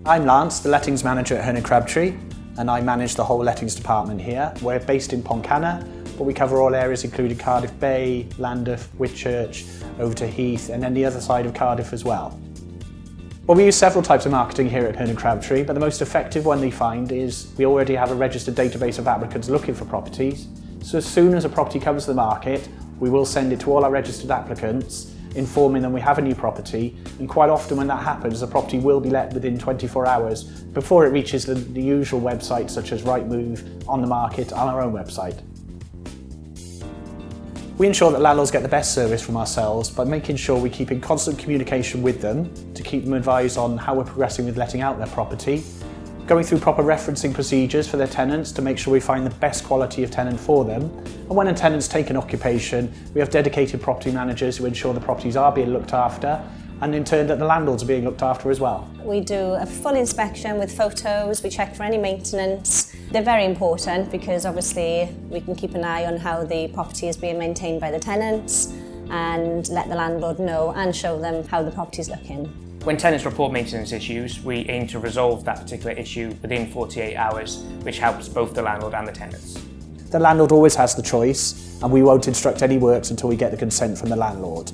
I'm Lance, the lettings manager at Hern and Crabtree, and I manage the whole lettings department here. We're based in Pontcanna, but we cover all areas including Cardiff Bay, Landorf, Whitchurch, over to Heath, and then the other side of Cardiff as well. Well, we use several types of marketing here at Hern and Crabtree, but the most effective one we find is we already have a registered database of applicants looking for properties. So as soon as a property comes to the market, we will send it to all our registered applicants, informing them we have a new property, and quite often when that happens, the property will be let within 24 hours before it reaches the usual websites such as Rightmove, On the Market, and our own website. We ensure that landlords get the best service from ourselves by making sure we keep in constant communication with them to keep them advised on how we're progressing with letting out their property, going through proper referencing procedures for their tenants to make sure we find the best quality of tenant for them, and when a tenant's taken occupation, we have dedicated property managers who ensure the properties are being looked after, and in turn that the landlords are being looked after as well. We do a full inspection with photos, we check for any maintenance. They're very important because obviously we can keep an eye on how the property is being maintained by the tenants and let the landlord know and show them how the property is looking. When tenants report maintenance issues, we aim to resolve that particular issue within 48 hours, which helps both the landlord and the tenants. The landlord always has the choice, and we won't instruct any works until we get the consent from the landlord.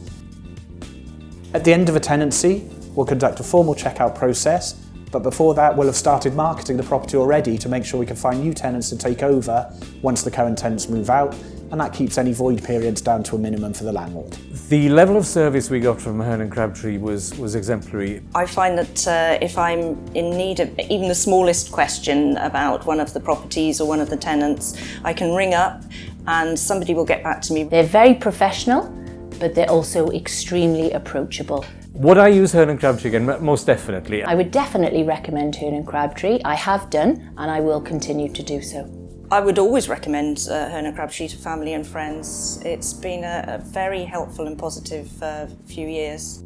At the end of a tenancy, we'll conduct a formal checkout process, but before that we'll have started marketing the property already to make sure we can find new tenants to take over once the current tenants move out, and that keeps any void periods down to a minimum for the landlord. The level of service we got from Hern and Crabtree was exemplary. I find that if I'm in need of even the smallest question about one of the properties or one of the tenants, I can ring up and somebody will get back to me. They're very professional, but they're also extremely approachable. Would I use Hern and Crabtree again? Most definitely. I would definitely recommend Hern and Crabtree. I have done, and I will continue to do so. I would always recommend Hern and Crabtree to family and friends. It's been a very helpful and positive few years.